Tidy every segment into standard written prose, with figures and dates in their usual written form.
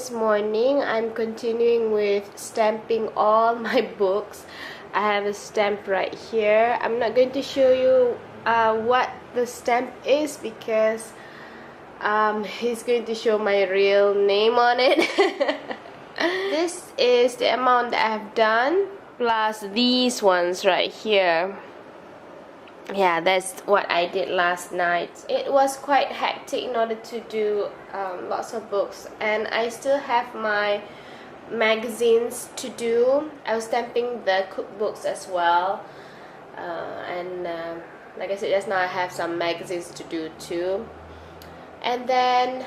this morning. I'm continuing with stamping all my books. I have a stamp right here. I'm not going to show you what the stamp is because he's going to show my real name on it. This is the amount that I've done plus these ones right here. Yeah, that's what I did last night. It was quite hectic in order to do lots of books, and I still have my magazines to do. I was stamping the cookbooks as well, and like I said just now, I have some magazines to do too. And then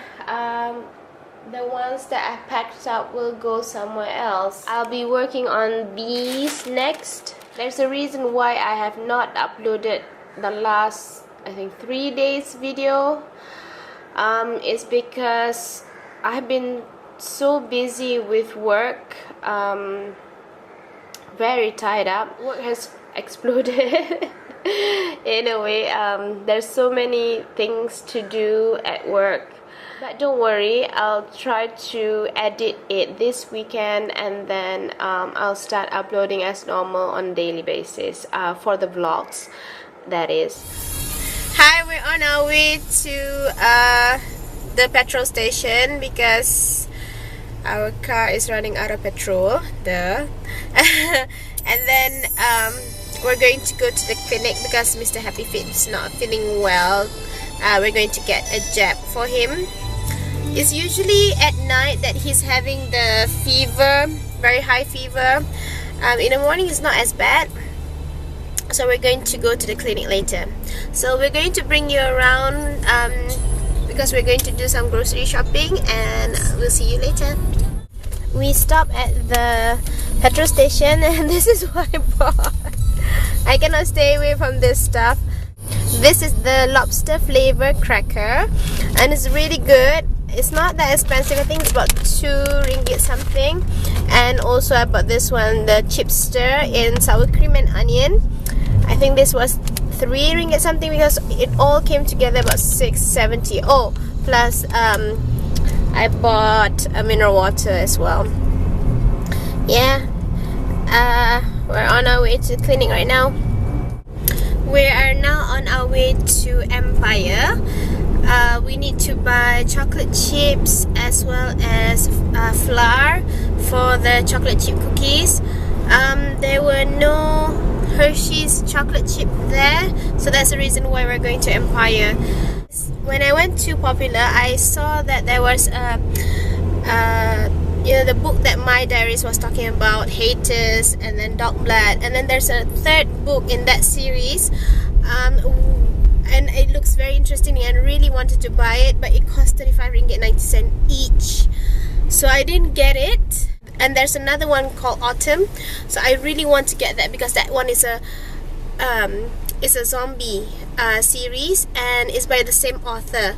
the ones that I packed up will go somewhere else. I'll be working on these next. There's a reason why I have not uploaded the last, I think, 3 days video. It's because I've been so busy with work, very tied up. Work has exploded in a way. There's so many things to do at work. But don't worry, I'll try to edit it this weekend, and then I'll start uploading as normal on a daily basis for the vlogs, that is. Hi, we're on our way to the petrol station because our car is running out of petrol. Duh. And then we're going to go to the clinic because Mr. Happy Feet is not feeling well. We're going to get a jab for him. It's usually at night that he's having the fever, very high fever. In the morning it's not as bad, so we're going to go to the clinic later. So we're going to bring you around because we're going to do some grocery shopping, and we'll see you later. We stopped at the petrol station and this is what I bought. I cannot stay away from this stuff. This is the lobster flavor cracker and it's really good. It's not that expensive. I think it's about 2 ringgit something. And also I bought this one, the chipster in sour cream and onion. I think this was 3 ringgit something because it all came together about 6.70. Oh, plus I bought a mineral water as well. Yeah, we're on our way to the clinic right now. We are now on our way to Empire. We need to buy chocolate chips as well as flour for the chocolate chip cookies. There were no Hershey's chocolate chip there, so that's the reason why we're going to Empire. When I went to Popular, I saw that there was you know, the book that My Diaries was talking about, Haters, and then Dog Blood, and then there's a 3rd book in that series. And it looks very interesting and I really wanted to buy it, but it cost 35 ringgit 90 cent each, so I didn't get it. And there's another one called Autumn, so I really want to get that because that one is a zombie series and it's by the same author.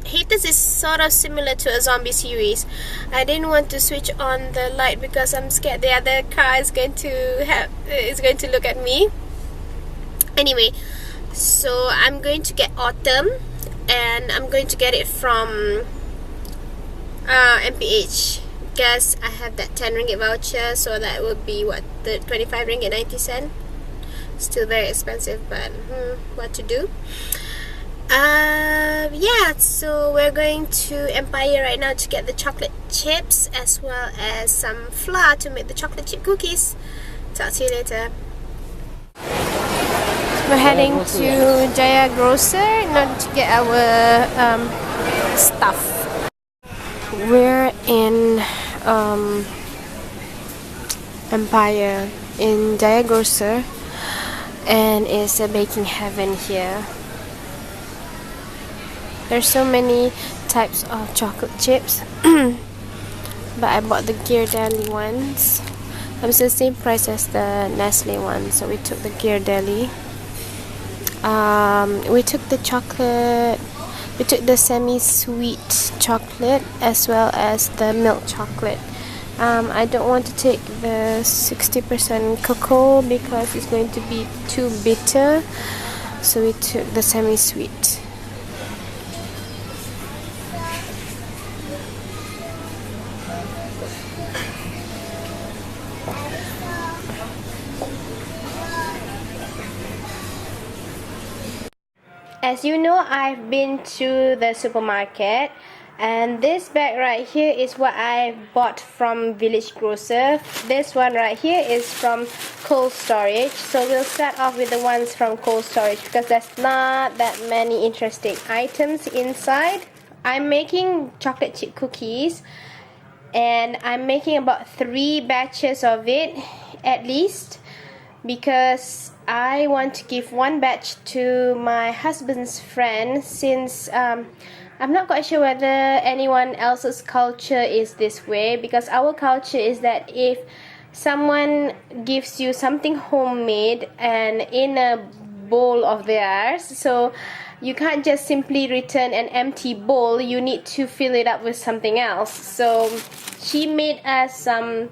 Haters is sort of similar to a zombie series. I didn't want to switch on the light because I'm scared the other car is going to look at me. Anyway, so I'm going to get Autumn, and I'm going to get it from MPH because I have that 10 ringgit voucher, so that would be what, the 25 ringgit 90 cent. Still very expensive, but what to do. Yeah, so we're going to Empire right now to get the chocolate chips as well as some flour to make the chocolate chip cookies. Talk to you later. We're heading to Jaya Grocer in order to get our stuff. We're in Empire in Jaya Grocer, and it's a baking heaven here. There's so many types of chocolate chips, but I bought the Ghirardelli ones. It's the same price as the Nestle one, so we took the Ghirardelli. We took the chocolate. We took the semi-sweet chocolate as well as the milk chocolate. I don't want to take the 60% cocoa because it's going to be too bitter, so we took the semi-sweet. As you know, I've been to the supermarket, and this bag right here is what I bought from Village Grocer. This one right here is from cold storage. So we'll start off with the ones from cold storage because there's not that many interesting items inside. I'm making chocolate chip cookies, and I'm making about 3 batches of it at least, because I want to give 1 batch to my husband's friend, since I'm not quite sure whether anyone else's culture is this way, because our culture is that if someone gives you something homemade and in a bowl of theirs, so you can't just simply return an empty bowl, you need to fill it up with something else. So she made us some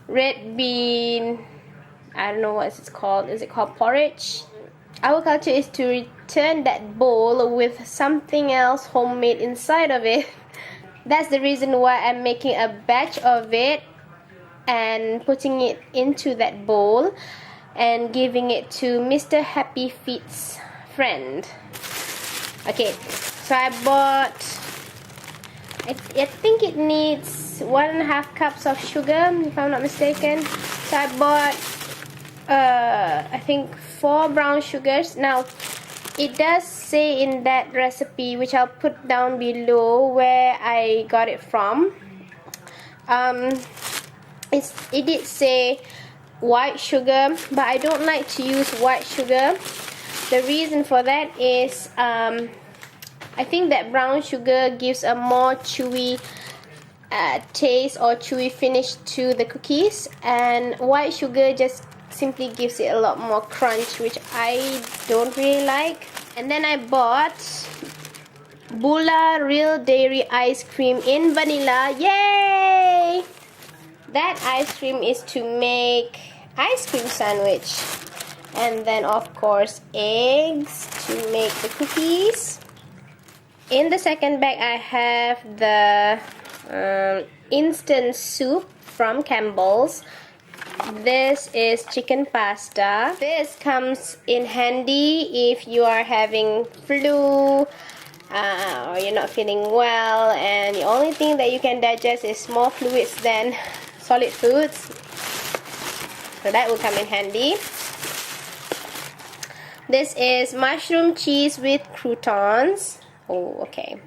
red bean, I don't know what it's called. Is it called porridge? Our culture is to return that bowl with something else homemade inside of it. That's the reason why I'm making a batch of it and putting it into that bowl and giving it to Mr. Happy Feet's friend. Okay, so I bought, I think it needs 1.5 cups of sugar, if I'm not mistaken. So I bought I think 4 brown sugars. Now it does say in that recipe, which I'll put down below, where I got it from. It did say white sugar, but I don't like to use white sugar. The reason for that is I think that brown sugar gives a more chewy taste or chewy finish to the cookies, and white sugar just simply gives it a lot more crunch, which I don't really like. And then I bought Bula Real Dairy Ice Cream in vanilla. Yay! That ice cream is to make ice cream sandwich. And then of course eggs to make the cookies. In the second bag I have the instant soup from Campbell's. This is chicken pasta. This comes in handy if you are having flu or you're not feeling well and the only thing that you can digest is more fluids than solid foods. So that will come in handy. This is mushroom cheese with croutons. Oh, okay.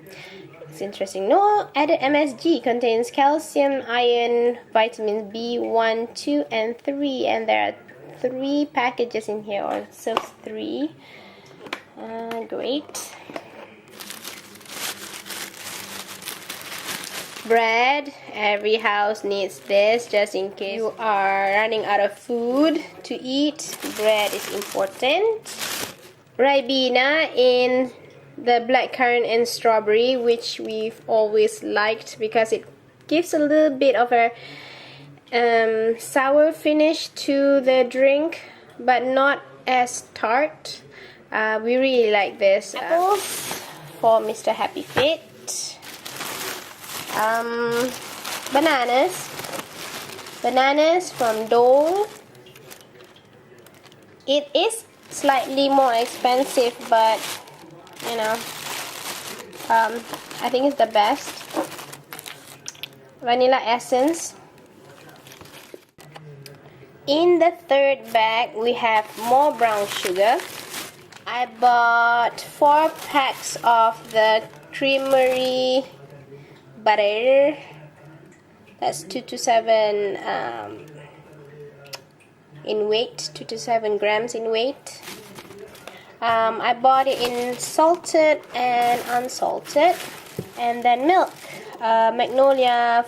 It's interesting. No added MSG, contains calcium, iron, vitamins B1, 2, and 3. And there are 3 packages in here, or serves 3. Great. Bread. Every house needs this, just in case you are running out of food to eat. Bread is important. Ribena in the blackcurrant and strawberry, which we've always liked because it gives a little bit of a sour finish to the drink, but not as tart. We really like this. Apples for Mr. Happy Feet. Bananas from Dole. It is slightly more expensive, but you know, I think it's the best. Vanilla essence. In the third bag we have more brown sugar. I bought 4 packs of the creamery butter. That's 2 to 7 in weight, 2 to 7 grams in weight. I bought it in salted and unsalted. And then milk, Magnolia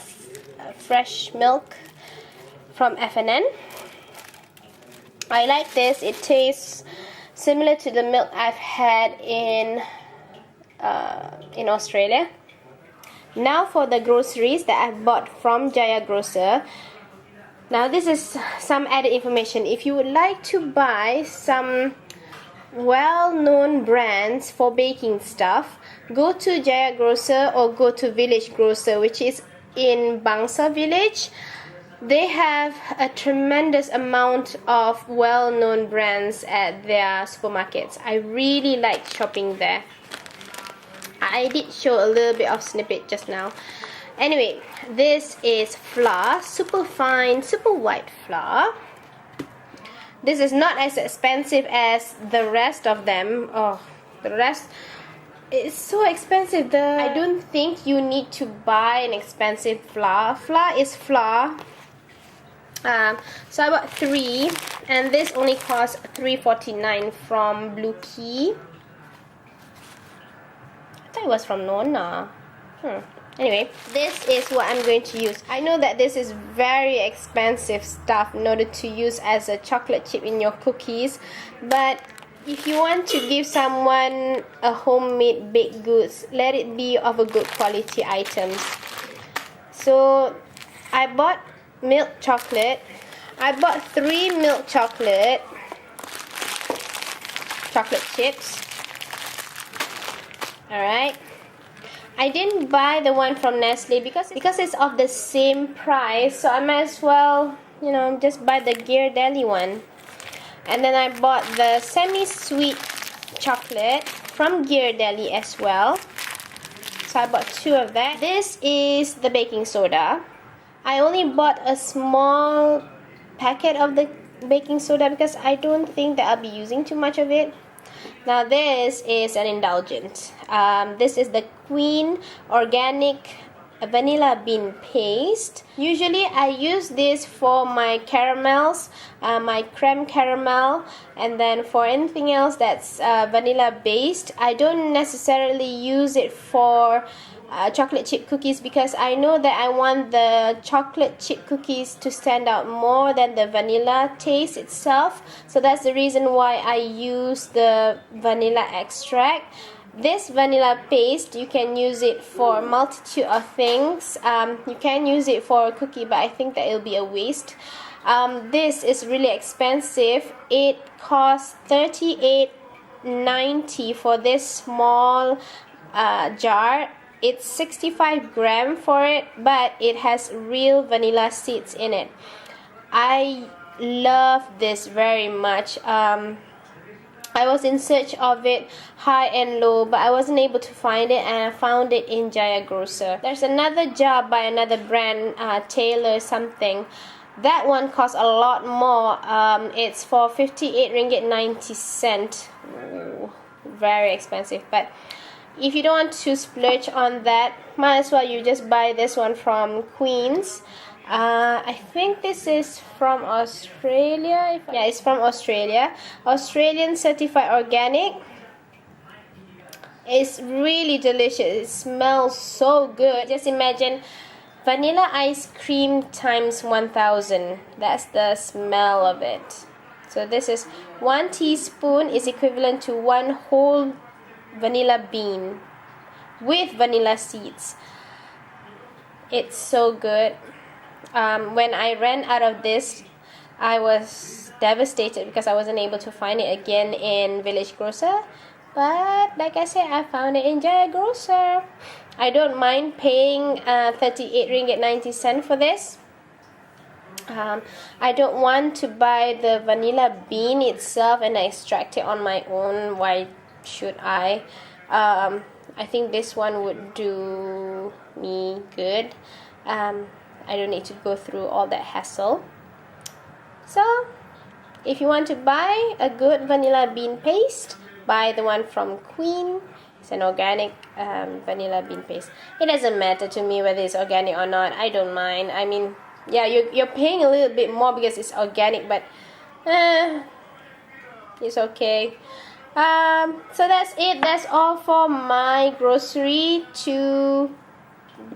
fresh milk from F&N. I like this. It tastes similar to the milk I've had in Australia. Now for the groceries that I bought from Jaya Grocer. Now this is some added information. If you would like to buy some well-known brands for baking stuff, go to Jaya Grocer or go to Village Grocer, which is in Bangsa Village. They have a tremendous amount of well-known brands at their supermarkets. I really like shopping there. I did show a little bit of snippet just now. Anyway, this is flour, super fine, super white flour. This is not as expensive as the rest of them. Oh, the rest is so expensive. I don't think you need to buy an expensive flour. Flour is flour. So I bought 3, and this only cost $3.49 from Blue Key. I thought it was from Nona. Anyway, this is what I'm going to use. I know that this is very expensive stuff in order to use as a chocolate chip in your cookies, but if you want to give someone a homemade baked goods, let it be of a good quality items. So I bought milk chocolate. I bought 3 milk chocolate chips. Alright, I didn't buy the one from Nestle because it's of the same price, so I might as well, you know, just buy the Ghirardelli one. And then I bought the semi-sweet chocolate from Ghirardelli as well, so I bought 2 of that. This is the baking soda. I only bought a small packet of the baking soda because I don't think that I'll be using too much of it. Now this is an indulgent. This is the Queen Organic Vanilla Bean Paste. Usually I use this for my caramels, my creme caramel, and then for anything else that's vanilla based. I don't necessarily use it for chocolate chip cookies because I know that I want the chocolate chip cookies to stand out more than the vanilla taste itself. So that's the reason why I use the vanilla extract. This vanilla paste, you can use it for a multitude of things. You can use it for a cookie, but I think that it'll be a waste. This is really expensive. It costs $38.90 for this small jar. It's 65 grams for it, but it has real vanilla seeds in it. I love this very much. I was in search of it high and low, but I wasn't able to find it, and I found it in Jaya Grocer. There's another jar by another brand, Taylor something. That one costs a lot more. It's for 58 ringgit 90 cent. Ooh, very expensive. But if you don't want to splurge on that, might as well you just buy this one from Queen's. I think this is from Australia. Yeah, it's from Australia. Australian certified organic. It's really delicious. It smells so good. Just imagine vanilla ice cream times 1000. That's the smell of it. So this is 1 teaspoon is equivalent to 1 whole vanilla bean with vanilla seeds. It's so good. When I ran out of this, I was devastated because I wasn't able to find it again in Village Grocer. But like I said, I found it in Jaya Grocer. I don't mind paying 38 ringgit 90 cent for this. I don't want to buy the vanilla bean itself and extract it on my own. Why should I? I think this one would do me good. I don't need to go through all that hassle. So if you want to buy a good vanilla bean paste, buy the one from Queen. It's an organic vanilla bean paste. It doesn't matter to me whether it's organic or not. I don't mind. I mean, yeah, you're paying a little bit more because it's organic, but it's okay. So that's it. That's all for my grocery to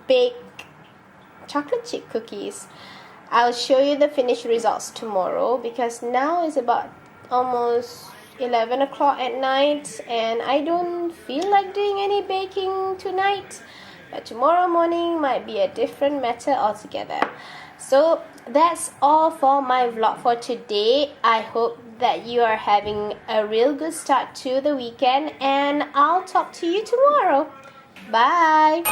bake chocolate chip cookies. I'll show you the finished results tomorrow because now it's about almost 11 o'clock at night and I don't feel like doing any baking tonight, but tomorrow morning might be a different matter altogether. So that's all for my vlog for today. I hope that you are having a real good start to the weekend, and I'll talk to you tomorrow. Bye.